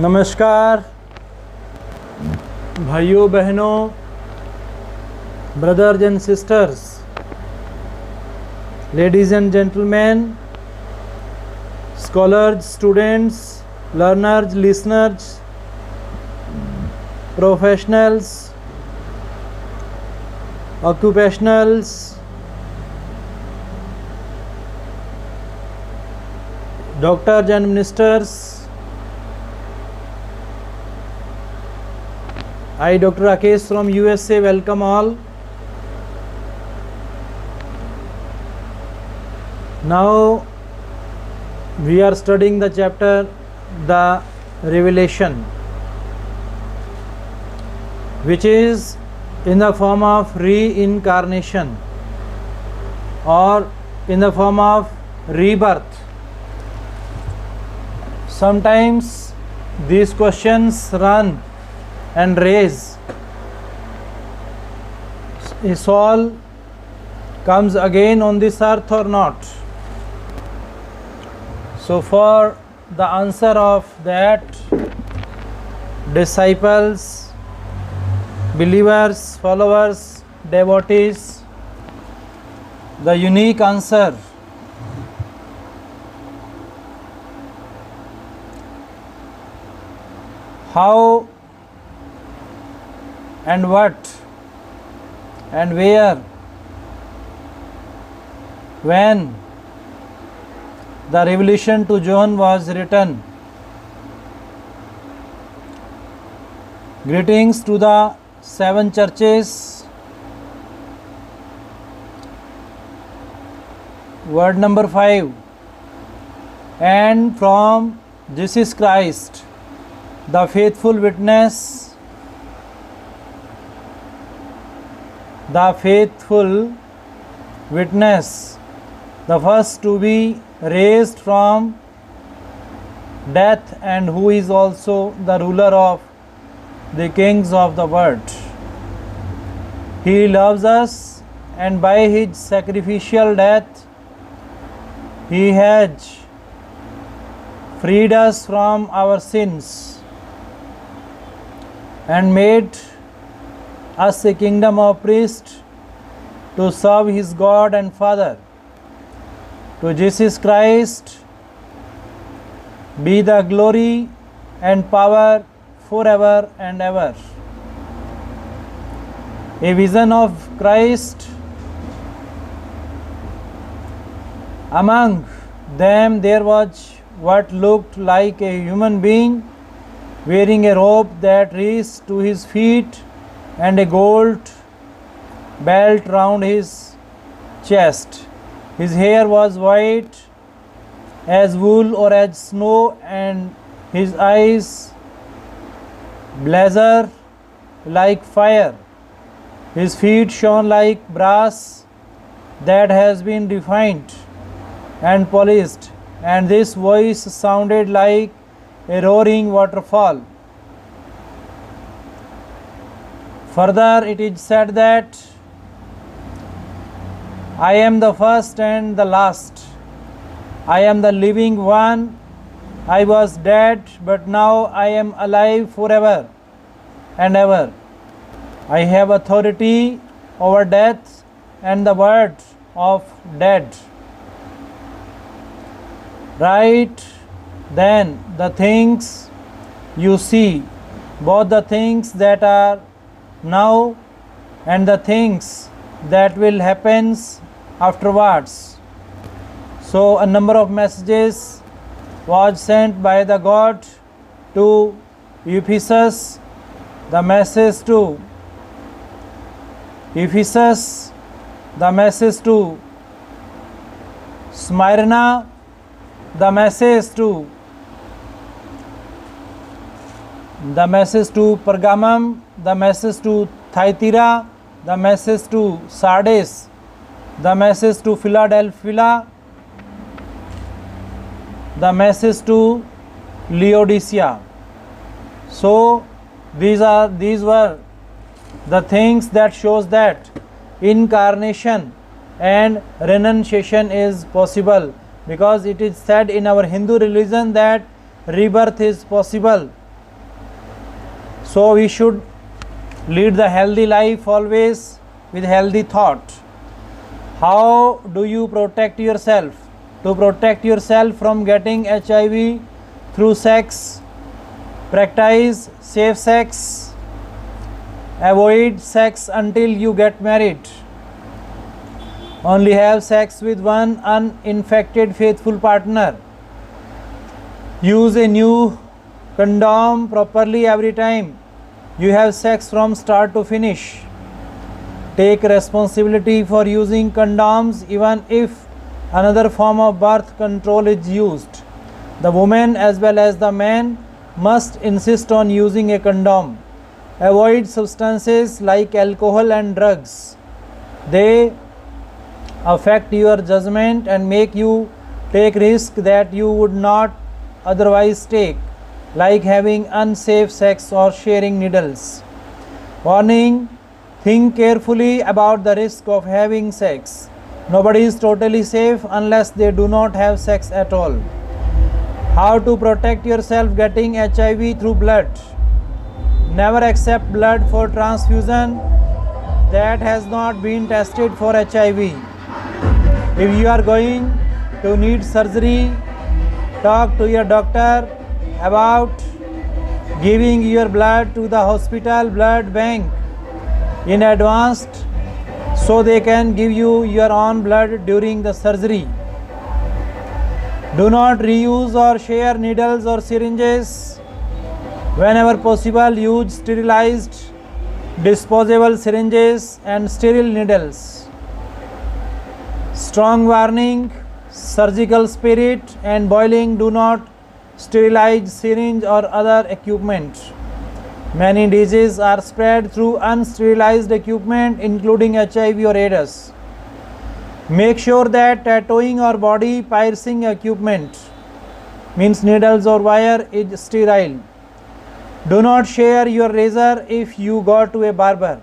नमस्कार भाइयों बहनों, brothers and sisters, ladies and gentlemen, scholars, students, learners, listeners, professionals, occupationals, doctors and ministers. I, Dr. Rakesh from USA, welcome all. Now we are studying the chapter The Revelation, which is in the form of reincarnation or in the form of rebirth. Sometimes these questions run and raise. A soul comes again on this earth or not? So for the answer of that, disciples, believers, followers, devotees, the unique answer how and what and where, when the Revelation to John was written. Greetings to the 7 churches. Word number 5. And from Jesus Christ, the faithful witness, the first to be raised from death, and who is also the ruler of the kings of the world. He loves us, and by his sacrificial death he has freed us from our sins and made us a kingdom of priests to serve his God and Father. To Jesus Christ be the glory and power forever and ever. A vision of Christ. Among them there was what looked like a human being wearing a robe that reached to his feet and a gold belt round his chest. His hair was white as wool or as snow, and his eyes blazed like fire. His feet shone like brass that has been refined and polished, and this voice sounded like a roaring waterfall. Further, it is said that I am the first and the last. I am the living one. I was dead, but now I am alive forever and ever. I have authority over death and the word of dead. Right then, the things you see, both the things that are now and the things that will happen afterwards. So a number of messages was sent by the God to Ephesus, the message to Ephesus, the message to Smyrna, the message to Pergamum, the message to Thyatira, the message to Sardis, the message to Philadelphia, the message to Laodicea. So these were the things that shows that incarnation and renunciation is possible, because it is said in our Hindu religion that rebirth is possible So we should lead the healthy life always with healthy thought. How do you protect yourself? To protect yourself from getting HIV through sex, practice safe sex, avoid sex until you get married, only have sex with one uninfected faithful partner, use a new condom properly every time you have sex from start to finish, take responsibility for using condoms even if another form of birth control is used. The woman as well as the man must insist on using a condom. Avoid substances like alcohol and drugs. They affect your judgment and make you take risks that you would not otherwise take, like having unsafe sex or sharing needles. Warning: think carefully about the risk of having sex. Nobody is totally safe unless they do not have sex at all. How to protect yourself getting HIV through blood? Never accept blood for transfusion that has not been tested for HIV. If you are going to need surgery, talk to your doctor about giving your blood to the hospital blood bank in advance so they can give you your own blood during the surgery. Do not reuse or share needles or syringes. Whenever possible, use sterilized disposable syringes and sterile needles. Strong warning: surgical spirit and boiling. Do not sterilize syringe or other equipment. Many diseases are spread through unsterilized equipment, including HIV or AIDS. Make sure that tattooing or body piercing equipment, means needles or wire, is sterile. Do not share your razor if you go to a barber.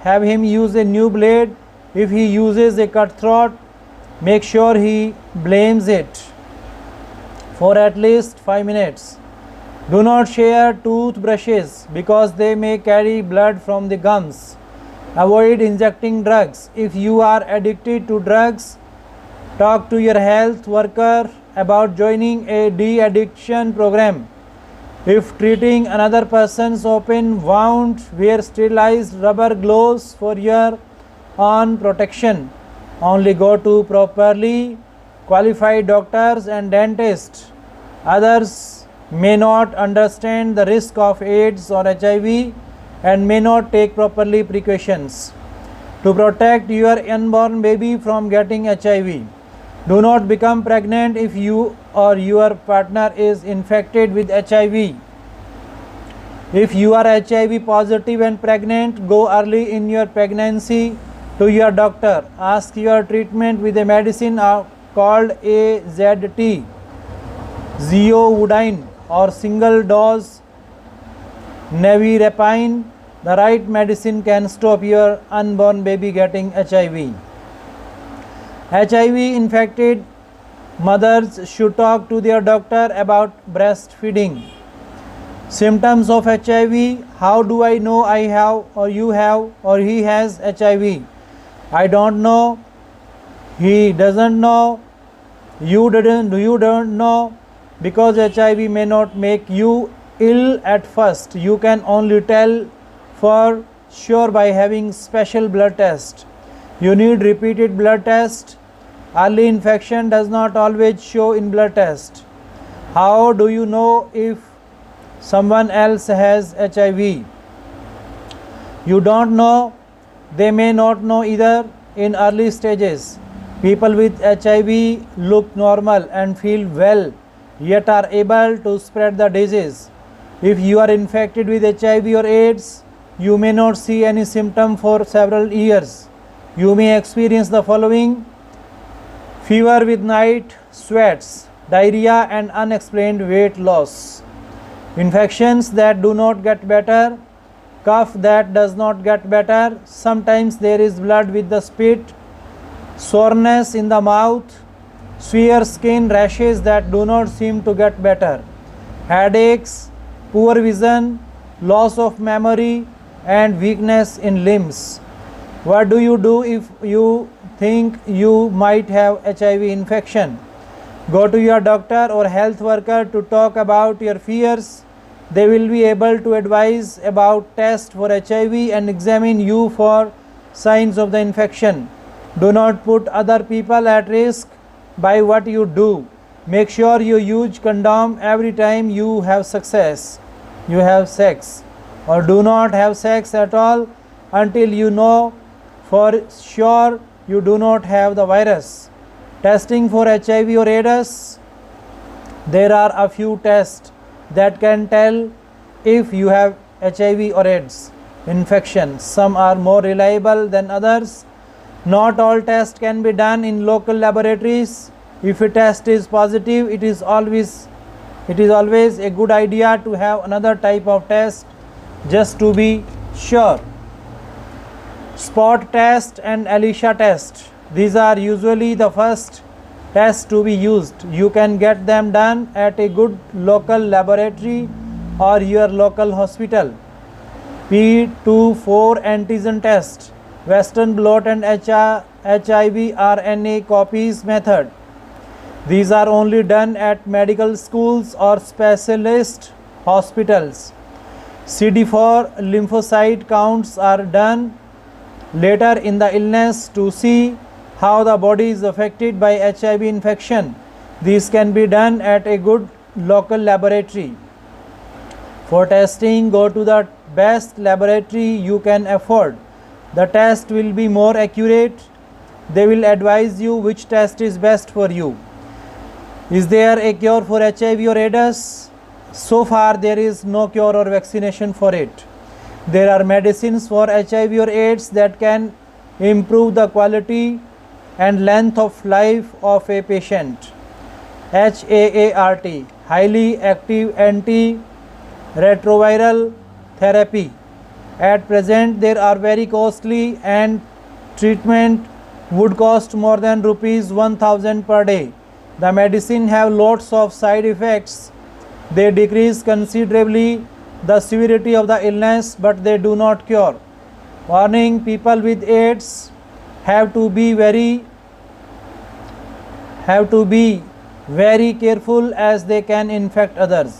Have him use a new blade. If he uses a cutthroat, make sure he blames it for at least 5 minutes. Do not share toothbrushes because they may carry blood from the gums. Avoid injecting drugs. If you are addicted to drugs, talk to your health worker about joining a de-addiction program. If treating another person's open wound, wear sterilized rubber gloves for your own protection. Only go to properly qualified doctors and dentists. Others may not understand the risk of AIDS or HIV and may not take properly precautions. To protect your unborn baby from getting HIV, do not become pregnant if you or your partner is infected with HIV. If you are HIV positive and pregnant, go early in your pregnancy to your doctor. Ask your treatment with a medicine called AZT, zeovodine, or single dose nevirapine. The right medicine can stop your unborn baby getting HIV. HIV infected mothers should talk to their doctor about breastfeeding. Symptoms of HIV: how do I know I have or you have or he has HIV? I don't know, he doesn't know, you don't know. Because HIV may not make you ill at first, you can only tell for sure by having special blood test. You need repeated blood test. Early infection does not always show in blood test. How do you know if someone else has HIV? You don't know, they may not know either. In early stages, people with HIV look normal and feel well, yet are able to spread the disease. If you are infected with HIV or AIDS, you may not see any symptom for several years. You may experience the following: fever with night sweats, diarrhea and unexplained weight loss, infections that do not get better, cough that does not get better, sometimes there is blood with the spit, soreness in the mouth, severe skin rashes that do not seem to get better, headaches, poor vision, loss of memory, and weakness in limbs. What do you do if you think you might have HIV infection? Go to your doctor or health worker to talk about your fears. They will be able to advise about tests for HIV and examine you for signs of the infection. Do not put other people at risk by what you do. Make sure you use condom every time you have sex, or do not have sex at all until you know for sure you do not have the virus. Testing for HIV or AIDS. There are a few tests that can tell if you have HIV or AIDS infection. Some are more reliable than others. Not all tests can be done in local laboratories. If a test is positive, it is always a good idea to have another type of test just to be sure. Spot test and ELISA test. These are usually the first tests to be used. You can get them done at a good local laboratory or your local hospital. P24 antigen test, Western blot and HIV RNA copies method. These are only done at medical schools or specialist hospitals. CD4 lymphocyte counts are done later in the illness to see how the body is affected by HIV infection. These can be done at a good local laboratory. For testing, go to the best laboratory you can afford. The test will be more accurate. They will advise you which test is best for you. Is there a cure for HIV or AIDS? So far, there is no cure or vaccination for it. There are medicines for HIV or AIDS that can improve the quality and length of life of a patient. HAART, highly active antiretroviral therapy. At present, they are very costly and treatment would cost more than rupees 1000 per day. The medicine have lots of side effects. They decrease considerably the severity of the illness, but they do not cure. Warning: people with AIDS have to be very careful as they can infect others.